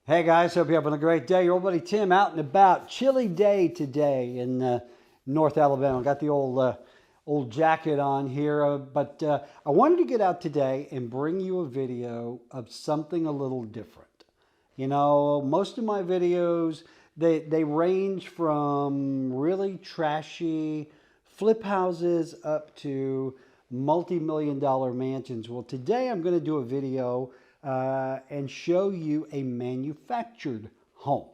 Hey guys, hope you're having a great day. Your old buddy Tim out and about. Chilly day today in North Alabama. Got the old jacket on here, but I wanted to get out today and bring you a video of something a little different. You know, most of my videos they range from really trashy flip houses up to multi-million dollar mansions. Well, today I'm going to do a video and show you a manufactured home.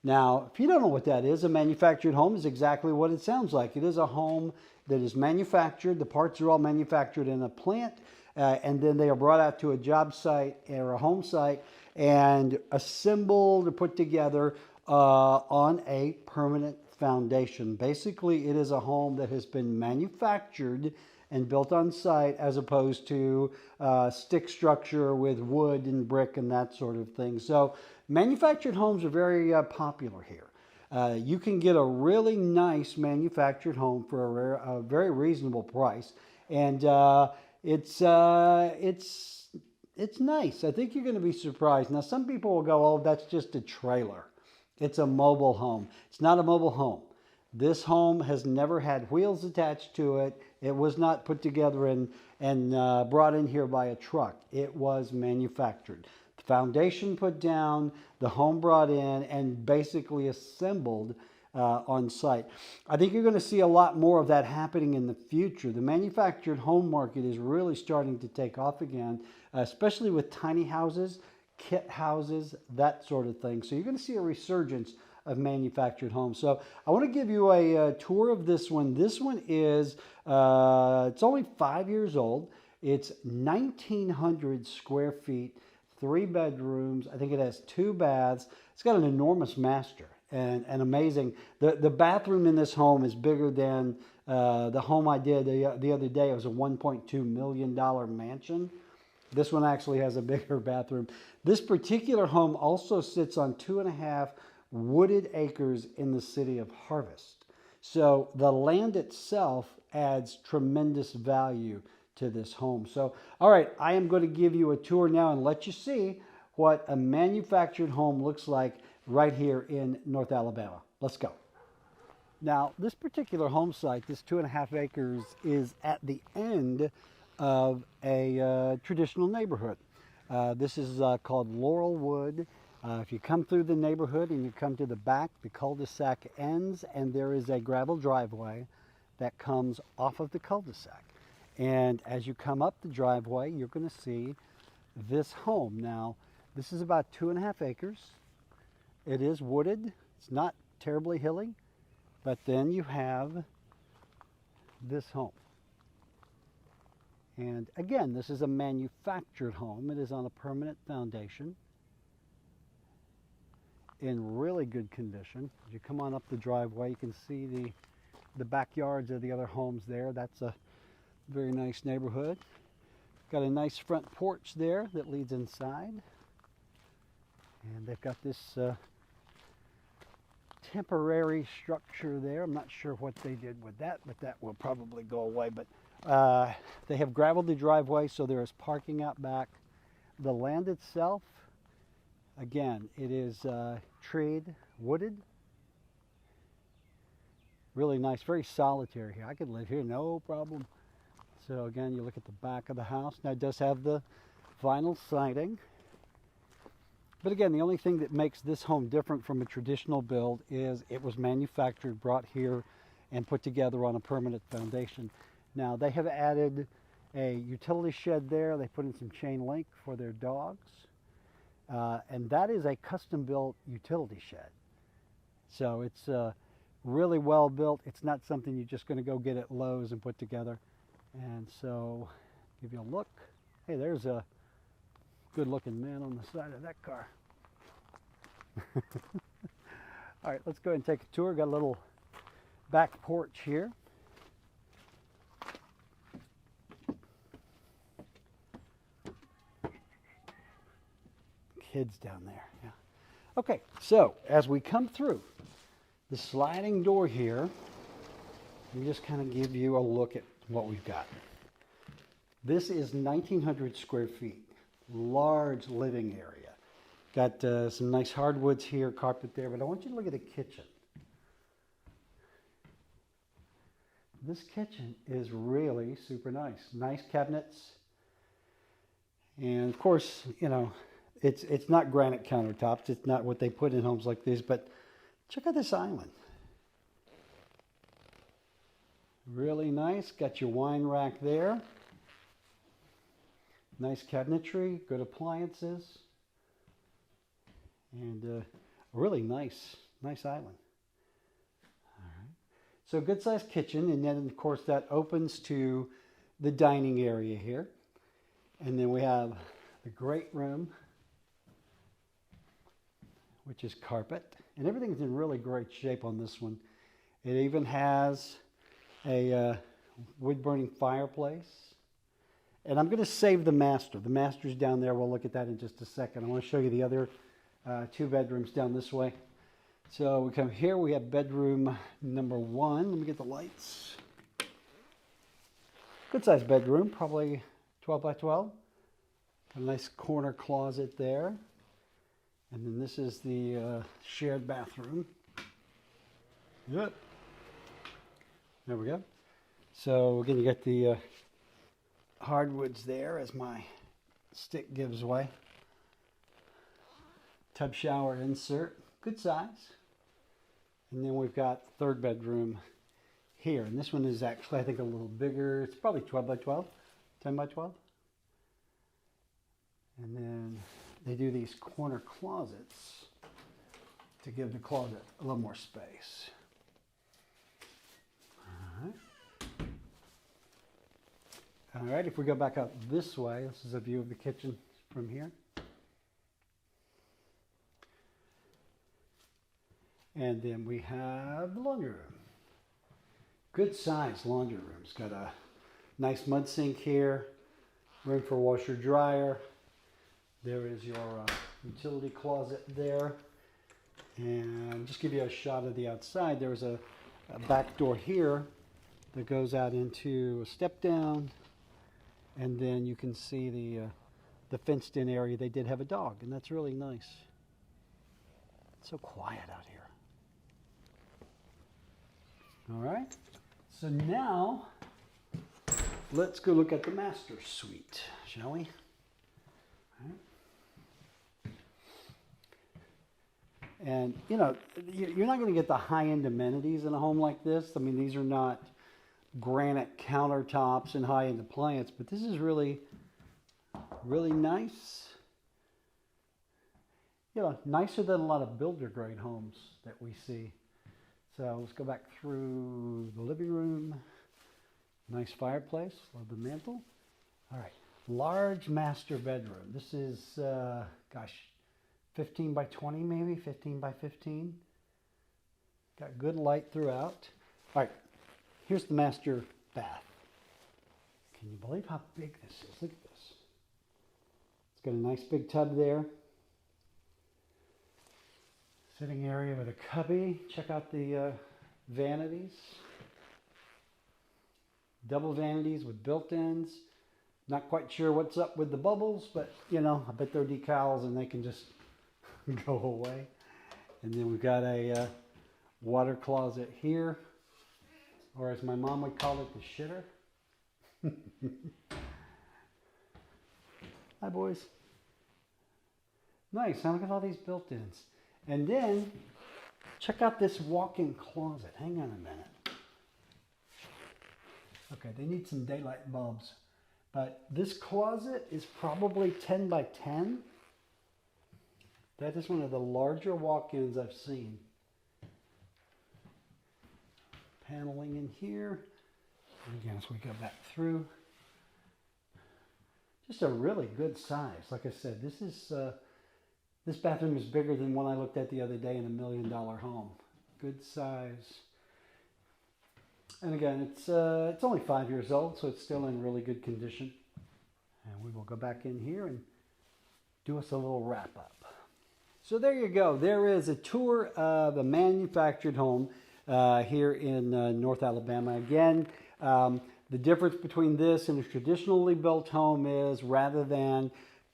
Now, if you don't know what that is, a manufactured home is exactly what it sounds like. It is a home that is manufactured. The parts are all manufactured in a plant, and then they are brought out to a job site or a home site and assembled or put together on a permanent foundation. Basically, it is a home that has been manufactured and built on site, as opposed to stick structure with wood and brick and that sort of thing. So manufactured homes are very popular here. You can get a really nice manufactured home for a very reasonable price, and it's nice. I think you're going to be surprised. Now, some people will go, "Oh, that's just a trailer. It's a mobile home." It's not a mobile home. This home has never had wheels attached to it. It was not put together and brought in here by a truck. It was manufactured. The foundation put down, the home brought in, and basically assembled on site. I think you're going to see a lot more of that happening in the future. The manufactured home market is really starting to take off again, especially with tiny houses, kit houses, that sort of thing. So you're going to see a resurgence of manufactured homes. So I want to give you a tour of this one. This one is, it's only 5 years old. It's 1,900 square feet, 3 bedrooms. I think it has 2 baths. It's got an enormous master and amazing. The bathroom in this home is bigger than the home I did the other day. It was a $1.2 million mansion. This one actually has a bigger bathroom. This particular home also sits on 2.5 wooded acres in the city of Harvest. So the land itself adds tremendous value to this home. So, all right, I am going to give you a tour now and let you see what a manufactured home looks like right here in North Alabama. Let's go. Now, this particular home site, this 2.5 acres, is at the end of a traditional neighborhood. This is called Laurelwood. If you come through the neighborhood and you come to the back, the cul-de-sac ends, and there is a gravel driveway that comes off of the cul-de-sac. And as you come up the driveway, you're going to see this home. Now, this is about 2.5 acres. It is wooded. It's not terribly hilly. But then you have this home. And again, this is a manufactured home. It is on a permanent foundation, in really good condition. As you come on up the driveway, you can see the backyards of the other homes there. That's a very nice neighborhood. Got a nice front porch there that leads inside. And they've got this temporary structure there. I'm not sure what they did with that, but that will probably go away. But they have gravelled the driveway, so there is parking out back. The land itself, again, it is treed, wooded. Really nice, very solitary here. I could live here, no problem. So again, you look at the back of the house. Now it does have the vinyl siding. But again, the only thing that makes this home different from a traditional build is it was manufactured, brought here, and put together on a permanent foundation. Now they have added a utility shed there. They put in some chain link for their dogs. And that is a custom-built utility shed. So it's really well built. It's not something you're just going to go get at Lowe's and put together. And so, give you a look. Hey, there's a good-looking man on the side of that car. All right, let's go ahead and take a tour. Got a little back porch here. Kids down there. Yeah. Okay, so as we come through the sliding door here, let me just kind of give you a look at what we've got. This is 1,900 square feet, large living area. Got some nice hardwoods here, carpet there, but I want you to look at the kitchen. This kitchen is really super nice. Nice cabinets. And of course, you know, it's not granite countertops. It's not what they put in homes like this, but check out this island. Really nice. Got your wine rack there. Nice cabinetry, good appliances. And a really nice island. All right. So good sized kitchen, and then of course that opens to the dining area here. And then we have the great room, which is carpet. And everything's in really great shape on this one. It even has a wood-burning fireplace. And I'm going to save the master. The master's down there. We'll look at that in just a second. I want to show you the other two bedrooms down this way. So we come here. We have bedroom number 1. Let me get the lights. Good sized bedroom, probably 12 by 12. A nice corner closet there. And then this is the shared bathroom. Yep. There we go. So again, you got the hardwoods there as my stick gives way. Tub shower insert, good size. And then we've got the third bedroom here. And this one is actually, I think, a little bigger. It's probably 12 by 12, 10 by 12. And then they do these corner closets to give the closet a little more space. All right, if we go back up this way, this is a view of the kitchen from here. And then we have the laundry room. Good size laundry room. It's got a nice mud sink here, room for washer dryer. There is your utility closet there. And just give you a shot of the outside. There's a back door here that goes out into a step down. And then you can see the fenced in area. They did have a dog, and that's really nice. It's so quiet out here. All right. So now let's go look at the master suite, shall we? All right. And you know, you're not going to get the high-end amenities in a home like this. I mean, these are not granite countertops and high-end appliance, but this is really nice. You know, nicer than a lot of builder-grade homes that we see. So let's go back through the living room. Nice fireplace, love the mantle. All right, large master bedroom. This is, gosh, 15 by 20 maybe, 15 by 15. Got good light throughout. All right. Here's the master bath. Can you believe how big this is? Look at this. It's got a nice big tub there. Sitting area with a cubby. Check out the vanities. Double vanities with built-ins. Not quite sure what's up with the bubbles, but you know, I bet they're decals and they can just go away. And then we've got a water closet here. Or as my mom would call it, the shitter. Hi, boys. Nice, huh? Look at all these built-ins. And then, check out this walk-in closet. Hang on a minute. Okay, they need some daylight bulbs. But this closet is probably 10 by 10. That is one of the larger walk-ins I've seen. Paneling in here. And again, as we go back through, just a really good size. Like I said, this bathroom is bigger than one I looked at the other day in $1 million home. Good size. And again, it's only 5 years old, so it's still in really good condition. And we will go back in here and do us a little wrap up. So there you go. There is a tour of a manufactured home here in North Alabama. Again, the difference between this and a traditionally built home is rather than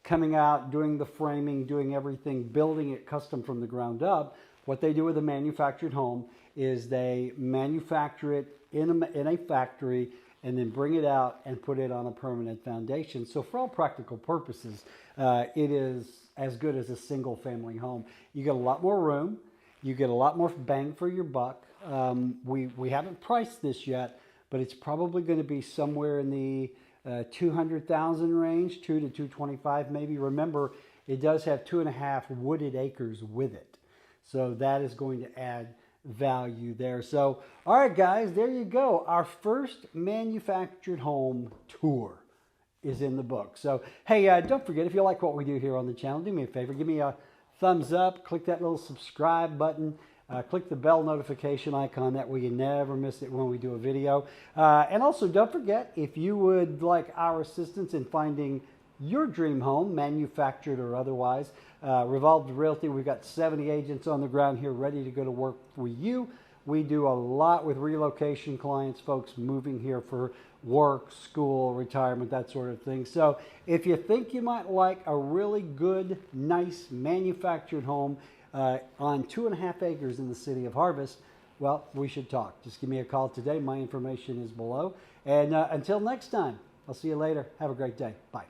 coming out, doing the framing, doing everything, building it custom from the ground up. What they do with a manufactured home is they manufacture it in a factory and then bring it out and put it on a permanent foundation. So for all practical purposes, it is as good as a single family home. You get a lot more room. You get a lot more bang for your buck. We haven't priced this yet, but it's probably going to be somewhere in the 200,000 range, 2 to 225 maybe. Remember, it does have 2.5 wooded acres with it. So that is going to add value there. So, all right, guys, there you go. Our first manufactured home tour is in the book. So, hey, don't forget, if you like what we do here on the channel, do me a favor, give me a thumbs up, click that little subscribe button, click the bell notification icon. That way you never miss it when we do a video. And also, don't forget, if you would like our assistance in finding your dream home, manufactured or otherwise, Revolved Realty, we've got 70 agents on the ground here ready to go to work for you. We do a lot with relocation clients, folks moving here for work, school, retirement, that sort of thing. So if you think you might like a really good, nice manufactured home on 2.5 acres in the city of Harvest, well, we should talk. Just give me a call today. My information is below. And until next time, I'll see you later. Have a great day. Bye.